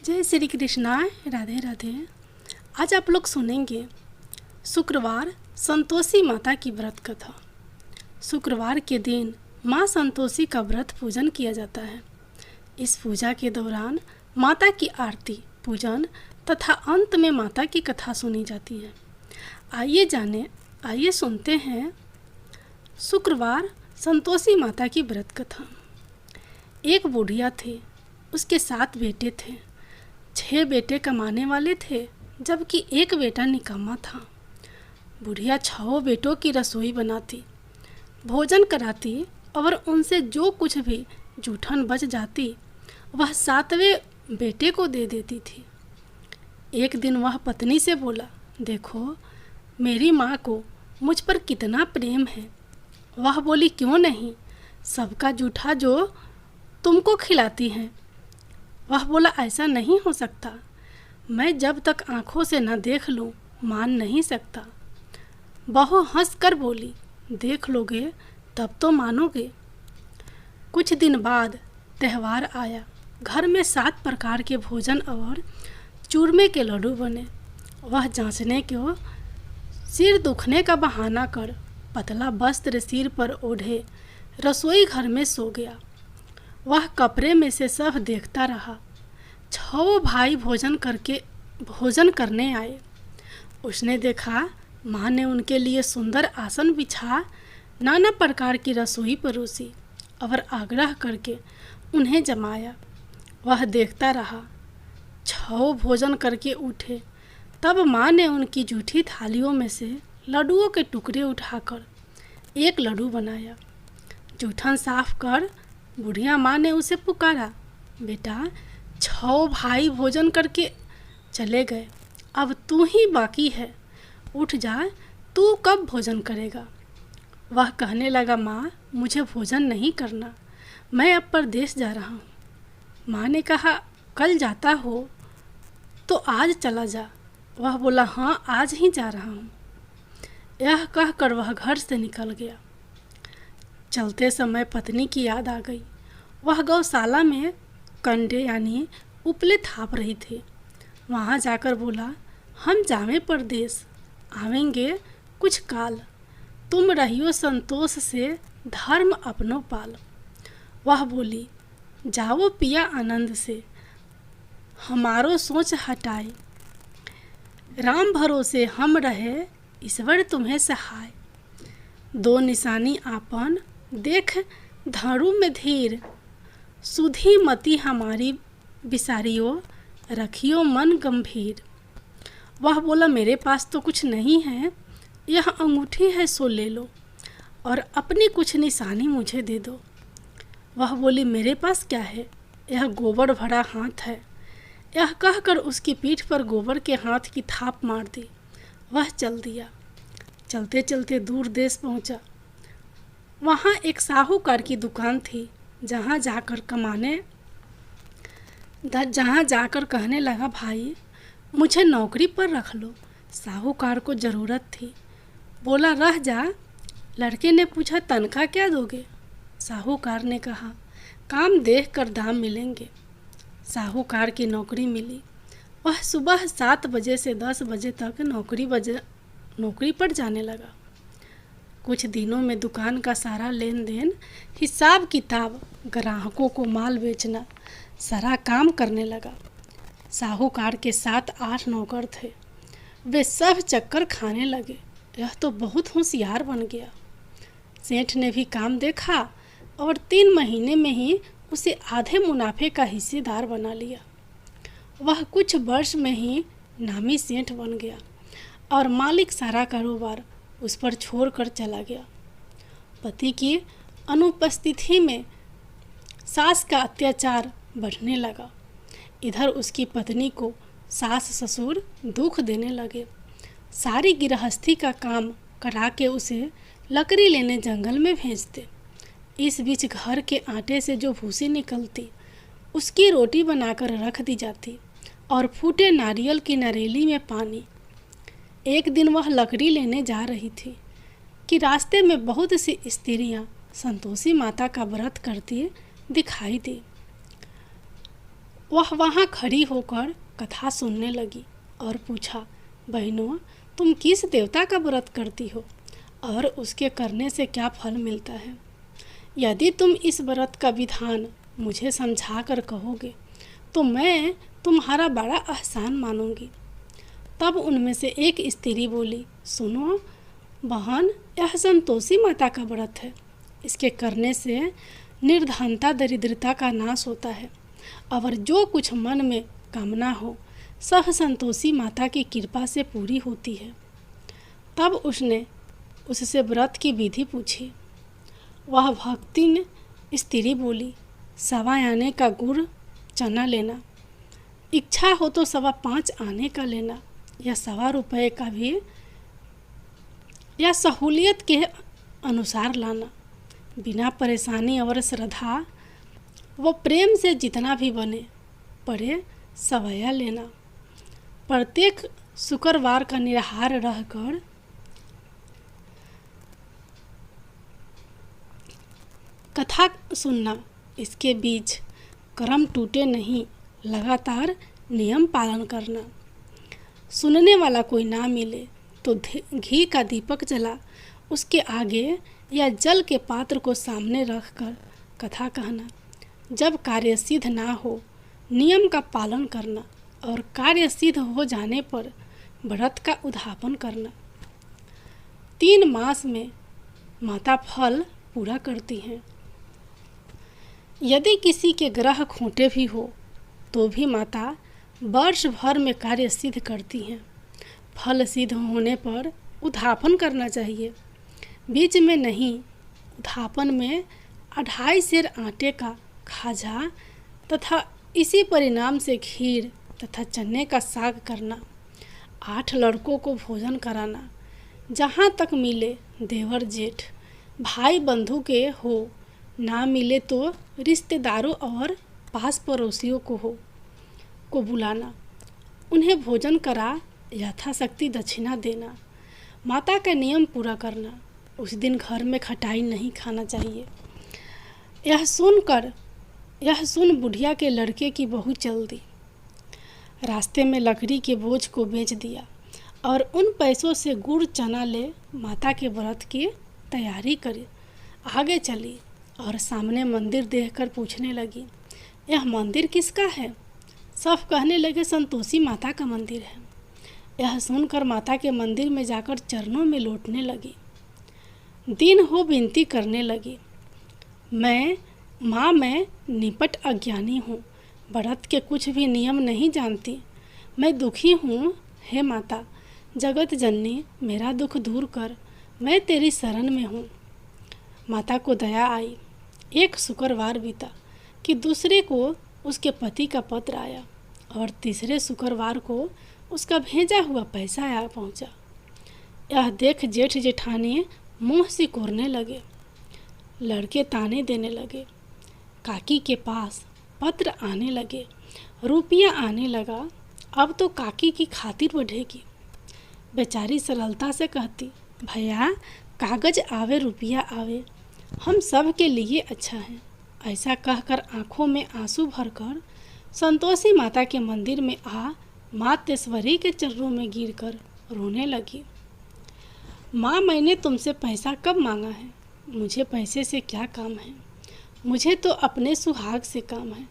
जय श्री कृष्णा। राधे राधे। आज आप लोग सुनेंगे शुक्रवार संतोषी माता की व्रत कथा। शुक्रवार के दिन माँ संतोषी का व्रत पूजन किया जाता है। इस पूजा के दौरान माता की आरती पूजन तथा अंत में माता की कथा सुनी जाती है। आइए सुनते हैं शुक्रवार संतोषी माता की व्रत कथा। एक बुढ़िया थी, उसके 7 बेटे थे। 6 बेटे कमाने वाले थे, जबकि एक बेटा निकम्मा था। बुढ़िया 6 बेटों की रसोई बनाती, भोजन कराती और उनसे जो कुछ भी जूठन बच जाती वह 7वें बेटे को दे देती थी। एक दिन वह पत्नी से बोला, देखो मेरी माँ को मुझ पर कितना प्रेम है। वह बोली, क्यों नहीं, सबका जूठा जो तुमको खिलाती हैं। वह बोला, ऐसा नहीं हो सकता, मैं जब तक आँखों से न देख लूँ मान नहीं सकता। बहू हंस कर बोली, देख लोगे तब तो मानोगे। कुछ दिन बाद त्यौहार आया। घर में 7 प्रकार के भोजन और चूरमे के लड्डू बने। वह जांचने को सिर दुखने का बहाना कर पतला वस्त्र सिर पर ओढ़े रसोई घर में सो गया। वह कपड़े में से सब देखता रहा। 6 भाई भोजन करने आए। उसने देखा माँ ने उनके लिए सुंदर आसन बिछा नाना प्रकार की रसोई परोसी और आग्रह करके उन्हें जमाया। वह देखता रहा। 6 भोजन करके उठे, तब माँ ने उनकी जूठी थालियों में से लड्डुओं के टुकड़े उठाकर एक लड्डू बनाया। जूठन साफ कर बुढ़िया माँ ने उसे पुकारा, बेटा 6 भाई भोजन करके चले गए, अब तू ही बाकी है, उठ जा, तू कब भोजन करेगा। वह कहने लगा, माँ मुझे भोजन नहीं करना, मैं अब परदेश जा रहा हूँ। माँ ने कहा, कल जाता हो तो आज चला जा। वह बोला, हाँ आज ही जा रहा हूँ। यह कहकर वह घर से निकल गया। चलते समय पत्नी की याद आ गई। वह गौशाला में कंडे यानी उपले थाप रही थी। वहाँ जाकर बोला, हम जावें परदेश, आवेंगे कुछ काल, तुम रहियो संतोष से धर्म अपनो पाल। वह बोली, जाओ पिया आनंद से, हमारो सोच हटाए, राम भरोसे हम रहे, ईश्वर तुम्हें सहाय। 2 निशानी आपन देख धारू में धीर, सुधी मति हमारी बिसारियो, रखियो मन गंभीर। वह बोला, मेरे पास तो कुछ नहीं है, यह अंगूठी है सो ले लो और अपनी कुछ निशानी मुझे दे दो। वह बोली, मेरे पास क्या है, यह गोबर भरा हाथ है। यह कहकर उसकी पीठ पर गोबर के हाथ की थाप मार दी। वह चल दिया। चलते चलते दूर देश पहुंचा। वहाँ एक साहूकार की दुकान थी, जहाँ जाकर कहने लगा, भाई मुझे नौकरी पर रख लो। साहूकार को ज़रूरत थी। बोला, रह जा। लड़के ने पूछा, तनख्वाह क्या दोगे। साहूकार ने कहा, काम देख कर दाम मिलेंगे। साहूकार की नौकरी मिली। वह सुबह 7 बजे से 10 बजे तक नौकरी पर जाने लगा। कुछ दिनों में दुकान का सारा लेन देन, हिसाब किताब, ग्राहकों को माल बेचना, सारा काम करने लगा। साहूकार के 7-8 नौकर थे। वे सब चक्कर खाने लगे। यह तो बहुत होशियार बन गया। सेठ ने भी काम देखा और 3 महीने में ही उसे आधे मुनाफे का हिस्सेदार बना लिया। वह कुछ वर्ष में ही नामी सेठ बन गया और मालिक सारा कारोबार उस पर छोड़कर चला गया। पति की अनुपस्थिति में सास का अत्याचार बढ़ने लगा। इधर उसकी पत्नी को सास ससुर दुख देने लगे। सारी गृहस्थी का काम करा के उसे लकड़ी लेने जंगल में भेजते। इस बीच घर के आटे से जो भूसी निकलती उसकी रोटी बनाकर रख दी जाती और फूटे नारियल की नरेली में पानी। एक दिन वह लकड़ी लेने जा रही थी कि रास्ते में बहुत सी स्त्रियां संतोषी माता का व्रत करती दिखाई दी। वह वहाँ खड़ी होकर कथा सुनने लगी और पूछा, बहनों, तुम किस देवता का व्रत करती हो और उसके करने से क्या फल मिलता है? यदि तुम इस व्रत का विधान मुझे समझा कर कहोगे तो मैं तुम्हारा बड़ा एहसान मानूंगी। तब उनमें से एक स्त्री बोली, सुनो बहन, यह संतोषी माता का व्रत है। इसके करने से निर्धनता दरिद्रता का नाश होता है और जो कुछ मन में कामना हो सब संतोषी माता की कृपा से पूरी होती है। तब उसने उससे व्रत की विधि पूछी। वह भक्तिन स्त्री बोली, 1.25 आने का गुड़ चना लेना, इच्छा हो तो 5.25 आने का लेना या 1.25 रुपये का भी, या सहूलियत के अनुसार लाना। बिना परेशानी और श्रद्धा व प्रेम से जितना भी बने पड़े सवैया लेना। प्रत्येक शुक्रवार का निराहार रहकर कथा सुनना। इसके बीच कर्म टूटे नहीं, लगातार नियम पालन करना। सुनने वाला कोई ना मिले तो घी का दीपक जला उसके आगे या जल के पात्र को सामने रखकर कथा कहना। जब कार्य सिद्ध ना हो नियम का पालन करना और कार्य सिद्ध हो जाने पर व्रत का उद्यापन करना। 3 मास में माता फल पूरा करती हैं। यदि किसी के ग्रह खोटे भी हो तो भी माता वर्ष भर में कार्य सिद्ध करती हैं। फल सिद्ध होने पर उद्यापन करना चाहिए, बीच में नहीं। उद्यापन में 2.5 सेर आटे का खाजा तथा इसी परिणाम से खीर तथा चने का साग करना। 8 लड़कों को भोजन कराना। जहाँ तक मिले देवर जेठ भाई बंधु के हो, ना मिले तो रिश्तेदारों और पास पड़ोसियों को बुलाना। उन्हें भोजन करा यथाशक्ति दक्षिणा देना। माता का नियम पूरा करना। उस दिन घर में खटाई नहीं खाना चाहिए। यह सुन बुढ़िया के लड़के की बहू चल दी। रास्ते में लकड़ी के बोझ को बेच दिया और उन पैसों से गुड़ चना ले माता के व्रत की तैयारी करी। आगे चली और सामने मंदिर देखकर पूछने लगी, यह मंदिर किसका है? सब कहने लगे, संतोषी माता का मंदिर है। यह सुनकर माता के मंदिर में जाकर चरणों में लौटने लगी। दिन हो विनती करने लगी, मैं निपट अज्ञानी हूँ, व्रत के कुछ भी नियम नहीं जानती। मैं दुखी हूँ, हे माता जगत जननी, मेरा दुख दूर कर, मैं तेरी शरण में हूँ। माता को दया आई। एक शुक्रवार बीता कि दूसरे को उसके पति का पत्र आया और तीसरे शुक्रवार को उसका भेजा हुआ पैसा आ पहुँचा। यह देख जेठ जेठानी मुँह सिकोड़ने लगे। लड़के ताने देने लगे। काकी के पास पत्र आने लगे, रुपया आने लगा। अब तो काकी की खातिर बढ़ेगी। बेचारी सरलता से कहती, भैया कागज आवे रुपया आवे, हम सब के लिए अच्छा है। ऐसा कहकर आंखों में आंसू भरकर संतोषी माता के मंदिर में आ मातेश्वरी के चरणों में गिरकर रोने लगी। माँ, मैंने तुमसे पैसा कब मांगा है? मुझे पैसे से क्या काम है? मुझे तो अपने सुहाग से काम है।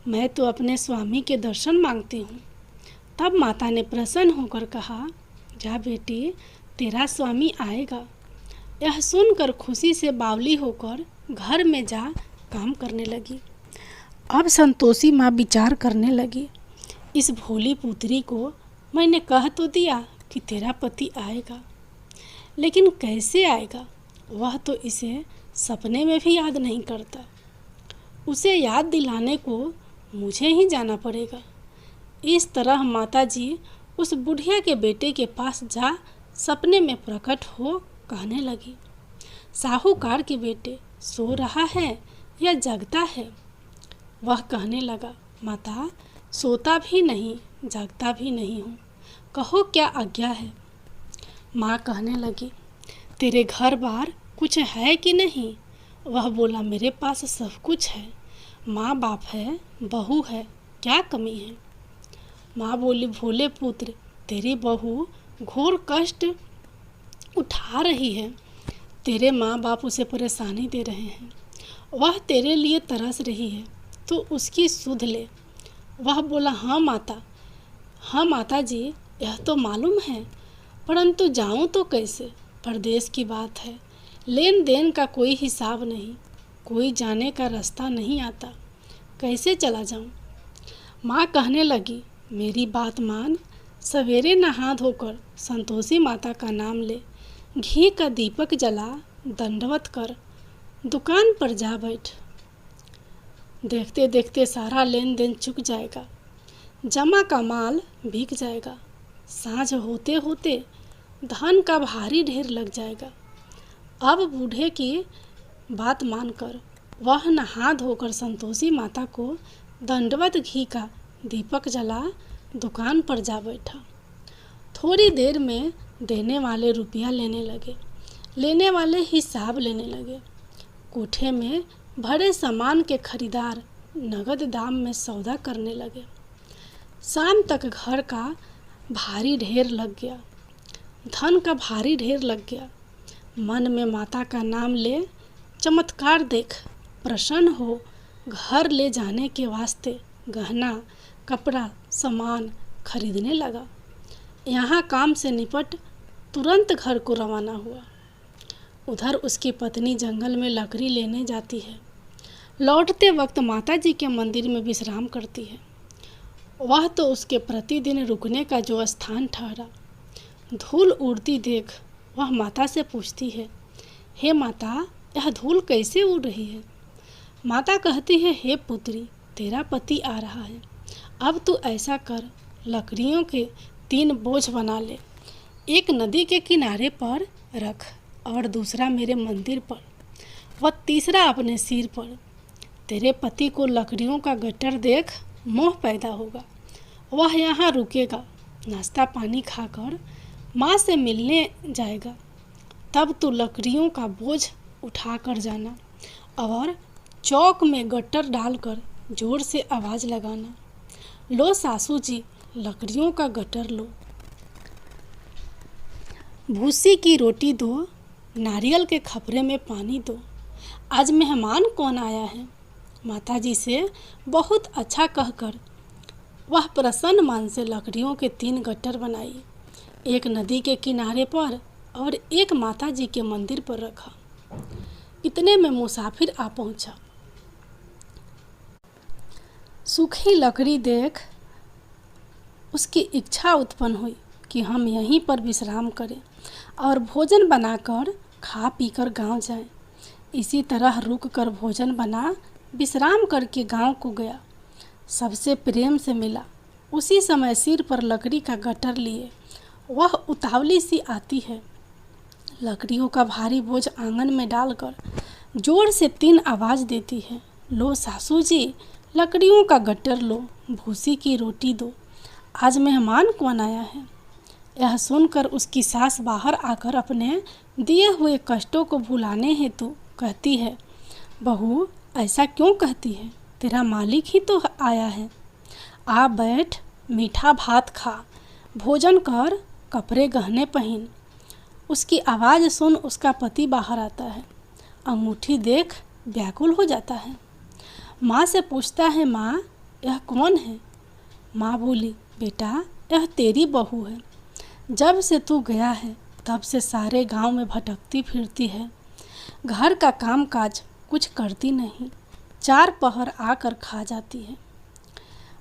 मैं तो अपने स्वामी के दर्शन मांगती हूँ। तब माता ने प्रसन्न होकर कहा, जा बेटी, तेरा स्वामी आएगा। यह सुनकर खुशी से बावली होकर घर में जा काम करने लगी। अब संतोषी माँ विचार करने लगी, इस भोली पुत्री को मैंने कह तो दिया कि तेरा पति आएगा, लेकिन कैसे आएगा? वह तो इसे सपने में भी याद नहीं करता। उसे याद दिलाने को मुझे ही जाना पड़ेगा। इस तरह माताजी उस बुढ़िया के बेटे के पास जा सपने में प्रकट हो कहने लगी, साहूकार के बेटे सो रहा है या जगता है? वह कहने लगा, माता सोता भी नहीं जागता भी नहीं हूँ, कहो क्या आज्ञा है? माँ कहने लगी, तेरे घर बार कुछ है कि नहीं? वह बोला, मेरे पास सब कुछ है, माँ बाप है, बहू है, क्या कमी है? माँ बोली, भोले पुत्र, तेरी बहू घोर कष्ट उठा रही है। तेरे माँ बाप उसे परेशानी दे रहे हैं। वह तेरे लिए तरस रही है, तो उसकी सुध ले। वह बोला, हाँ माता जी, यह तो मालूम है, परंतु जाऊं तो कैसे? परदेश की बात है, लेन देन का कोई हिसाब नहीं, कोई जाने का रास्ता नहीं आता, कैसे चला जाऊं? माँ कहने लगी, मेरी बात मान, सवेरे नहा धोकर संतोषी माता का नाम ले, घी का दीपक जला, दंडवत कर, दुकान पर जा बैठ। देखते देखते सारा लेन देन चुक जाएगा, जमा का माल बिक जाएगा, साँझ होते होते धन का भारी ढेर लग जाएगा। अब बूढ़े की बात मानकर वह नहा धोकर संतोषी माता को दंडवत घी का दीपक जला दुकान पर जा बैठा। थोड़ी देर में देने वाले रुपया लेने लगे, लेने वाले हिसाब लेने लगे। कोठे में भरे सामान के खरीदार नगद दाम में सौदा करने लगे। शाम तक घर का भारी ढेर लग गया, धन का भारी ढेर लग गया। मन में माता का नाम ले, चमत्कार देख प्रसन्न हो, घर ले जाने के वास्ते गहना कपड़ा सामान खरीदने लगा। यहाँ काम से निपट तुरंत घर को रवाना हुआ। उधर उसकी पत्नी जंगल में लकड़ी लेने जाती है। लौटते वक्त माता जी के मंदिर में विश्राम करती है। वह तो उसके प्रतिदिन रुकने का जो स्थान ठहरा। धूल उड़ती देख वह माता से पूछती है, हे माता, यह धूल कैसे उड़ रही है? माता कहती है, हे पुत्री, तेरा पति आ रहा है। अब तू ऐसा कर, लकड़ियों के 3 बोझ बना ले, एक नदी के किनारे पर रख और दूसरा मेरे मंदिर पर व तीसरा अपने सिर पर। तेरे पति को लकड़ियों का गट्टर देख मोह पैदा होगा, वह यहाँ रुकेगा, नाश्ता पानी खाकर माँ से मिलने जाएगा। तब तू लकड़ियों का बोझ उठा कर जाना और चौक में गट्टर डालकर जोर से आवाज़ लगाना, लो सासू जी, लकड़ियों का गट्टर लो, भूसी की रोटी दो, नारियल के खपरे में पानी दो। आज मेहमान कौन आया है? माताजी से बहुत अच्छा कहकर वह प्रसन्न मन से लकड़ियों के 3 गट्टर बनाई, एक नदी के किनारे पर और एक माताजी के मंदिर पर रखा। इतने में मुसाफिर आ पहुंचा। सूखी लकड़ी देख उसकी इच्छा उत्पन्न हुई कि हम यहीं पर विश्राम करें और भोजन बनाकर खा पीकर गांव जाएं। इसी तरह रुक कर भोजन बना विश्राम करके गांव को गया। सबसे प्रेम से मिला। उसी समय सिर पर लकड़ी का गट्टर लिए वह उतावली सी आती है। लकड़ियों का भारी बोझ आंगन में डालकर जोर से 3 आवाज़ देती है, लो सासू जी, लकड़ियों का गट्टर लो, भूसी की रोटी दो, आज मेहमान कौन आया है? यह सुनकर उसकी सास बाहर आकर अपने दिए हुए कष्टों को भुलाने हेतु कहती है, बहू, ऐसा क्यों कहती है? तेरा मालिक ही तो आया है। आ बैठ, मीठा भात खा, भोजन कर, कपड़े गहने पहन। उसकी आवाज़ सुन उसका पति बाहर आता है। अंगूठी देख व्याकुल हो जाता है। माँ से पूछता है, माँ, यह कौन है? माँ बोली, बेटा, यह तेरी बहू है। जब से तू गया है तब से सारे गांव में भटकती फिरती है, घर का काम काज कुछ करती नहीं, 4 पहर आकर खा जाती है।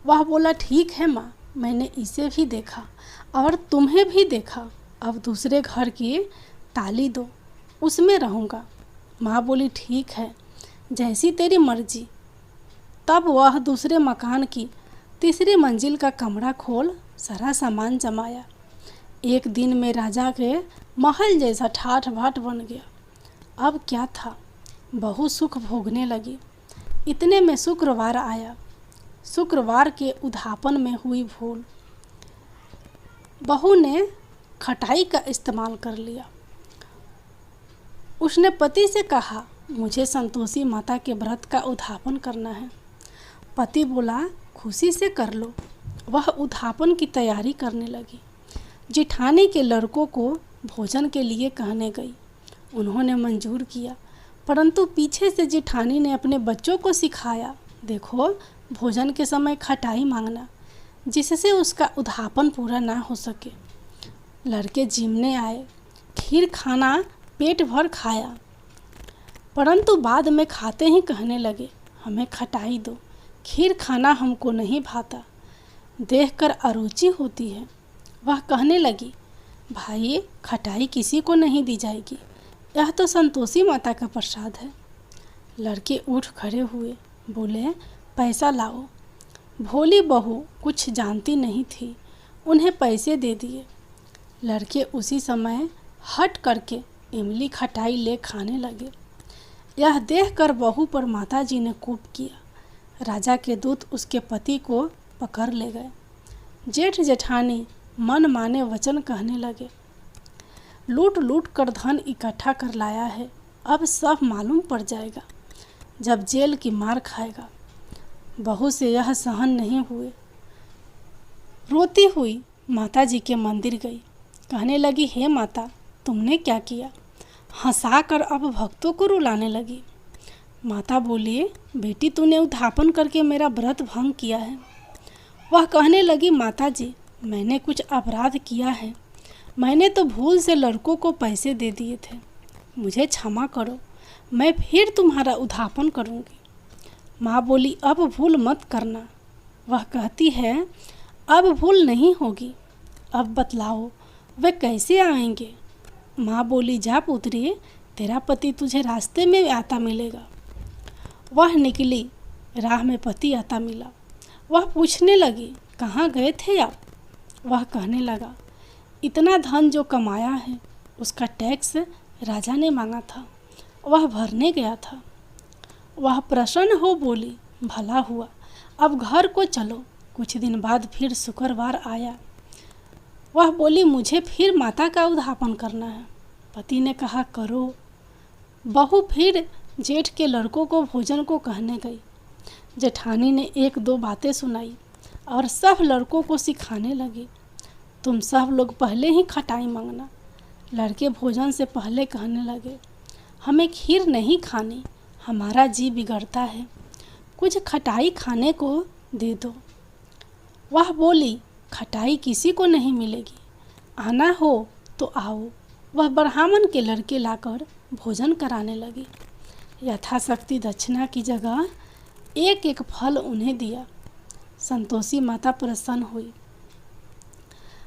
वह बोला, ठीक है माँ, मैंने इसे भी देखा और तुम्हें भी देखा, अब दूसरे घर की ताली दो, उसमें रहूँगा। माँ बोली, ठीक है, जैसी तेरी मर्जी। तब वह दूसरे मकान की 3री मंजिल का कमरा खोल सारा सामान जमाया। एक दिन में राजा के महल जैसा ठाठ बाट बन गया। अब क्या था, बहू सुख भोगने लगी। इतने में शुक्रवार आया। शुक्रवार के उद्यापन में हुई भूल। बहू ने खटाई का इस्तेमाल कर लिया। उसने पति से कहा, मुझे संतोषी माता के व्रत का उद्यापन करना है। पति बोला, खुशी से कर लो। वह उद्यापन की तैयारी करने लगी। जेठानी के लड़कों को भोजन के लिए कहने गई। उन्होंने मंजूर किया, परंतु पीछे से जेठानी ने अपने बच्चों को सिखाया, देखो भोजन के समय खटाई मांगना, जिससे उसका उद्यापन पूरा ना हो सके। लड़के जिमने आए, खीर खाना पेट भर खाया, परंतु बाद में खाते ही कहने लगे, हमें खटाई दो, खीर खाना हमको नहीं भाता, देखकर अरुचि होती है। वह कहने लगी, भाई खटाई किसी को नहीं दी जाएगी, यह तो संतोषी माता का प्रसाद है। लड़के उठ खड़े हुए, बोले, पैसा लाओ। भोली बहू कुछ जानती नहीं थी, उन्हें पैसे दे दिए। लड़के उसी समय हट करके इमली खटाई ले खाने लगे। यह देखकर बहू पर माताजी ने कोप किया। राजा के दूत उसके पति को पकड़ ले गए। जेठ जेठानी मन माने वचन कहने लगे, लूट लूट कर धन इकट्ठा कर लाया है, अब सब मालूम पड़ जाएगा, जब जेल की मार खाएगा। बहू से यह सहन नहीं हुए, रोती हुई माता जी के मंदिर गई। कहने लगी, हे माता, तुमने क्या किया? हंसाकर अब भक्तों को रुलाने लगी। माता बोली, बेटी तूने उद्यापन करके मेरा व्रत भंग किया है। वह कहने लगी, माता जी मैंने कुछ अपराध किया है, मैंने तो भूल से लड़कों को पैसे दे दिए थे, मुझे क्षमा करो, मैं फिर तुम्हारा उद्यापन करूँगी। माँ बोली, अब भूल मत करना। वह कहती है, अब भूल नहीं होगी, अब बतलाओ वे कैसे आएंगे? माँ बोली, जा पुत्री, तेरा पति तुझे रास्ते में आता मिलेगा। वह निकली, राह में पति आता मिला। वह पूछने लगी, कहाँ गए थे आप? वह कहने लगा, इतना धन जो कमाया है उसका टैक्स राजा ने मांगा था, वह भरने गया था। वह प्रसन्न हो बोली, भला हुआ, अब घर को चलो। कुछ दिन बाद फिर शुक्रवार आया। वह बोली, मुझे फिर माता का उद्यापन करना है। पति ने कहा, करो। बहू फिर जेठ के लड़कों को भोजन को कहने गई। जेठानी ने एक दो बातें सुनाई और सब लड़कों को सिखाने लगी, तुम सब लोग पहले ही खटाई मांगना। लड़के भोजन से पहले कहने लगे, हमें खीर नहीं खानी, हमारा जी बिगड़ता है, कुछ खटाई खाने को दे दो। वह बोली, खटाई किसी को नहीं मिलेगी, आना हो तो आओ। वह ब्राह्मण के लड़के लाकर भोजन कराने लगी। यथाशक्ति दक्षिणा की जगह एक एक फल उन्हें दिया। संतोषी माता प्रसन्न हुई।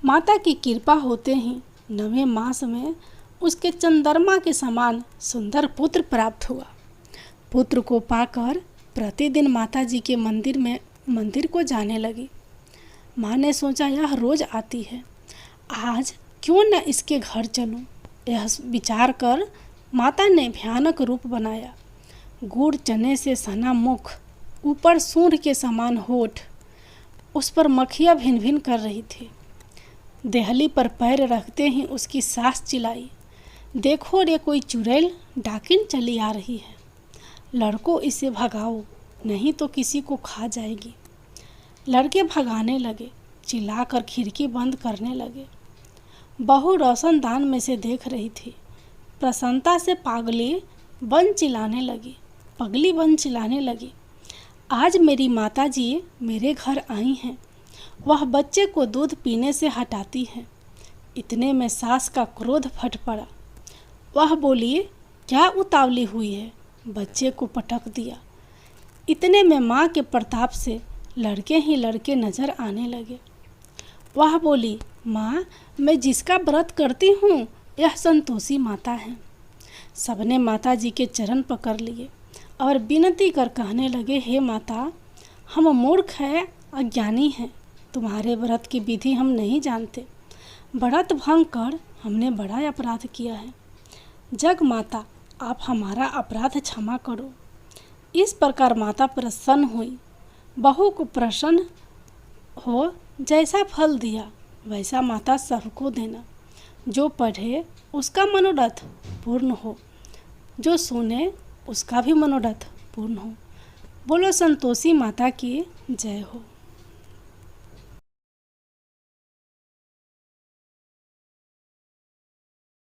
माता की कृपा होते ही 9वें मास में उसके चंद्रमा के समान सुंदर पुत्र प्राप्त हुआ। पुत्र को पाकर प्रतिदिन माता जी के मंदिर को जाने लगी। माँ ने सोचा, यह रोज आती है, आज क्यों न इसके घर चलूं। यह विचार कर माता ने भयानक रूप बनाया। गुड़ चने से सना मुख, ऊपर सूंड के समान होठ, उस पर मक्खियाँ भिन भिन कर रही थी। देहली पर पैर रखते ही उसकी सास चिल्लाई, देखो रे कोई चुड़ैल डाकिन चली आ रही है, लड़कों इसे भगाओ, नहीं तो किसी को खा जाएगी। लड़के भगाने लगे, चिल्लाकर खिड़की बंद करने लगे। बहू रोशनदान में से देख रही थी। प्रसन्नता से पगली बन चिल्लाने लगी, आज मेरी माता जी मेरे घर आई हैं। वह बच्चे को दूध पीने से हटाती है। इतने में सास का क्रोध फट पड़ा। वह बोली, क्या उतावली हुई है? बच्चे को पटक दिया। इतने में माँ के प्रताप से लड़के ही लड़के नजर आने लगे। वह बोली, माँ, मैं जिसका व्रत करती हूँ यह संतोषी माता है। सबने माता जी के चरण पकड़ लिए और विनती कर कहने लगे, हे माता, हम मूर्ख हैं, अज्ञानी हैं, तुम्हारे व्रत की विधि हम नहीं जानते। व्रत भंग कर हमने बड़ा अपराध किया है। जग माता, आप हमारा अपराध क्षमा करो। इस प्रकार माता प्रसन्न हुई। बहू को प्रसन्न हो जैसा फल दिया वैसा माता सबको देना। जो पढ़े उसका मनोरथ पूर्ण हो, जो सुने उसका भी मनोरथ पूर्ण हो। बोलो संतोषी माता की जय हो।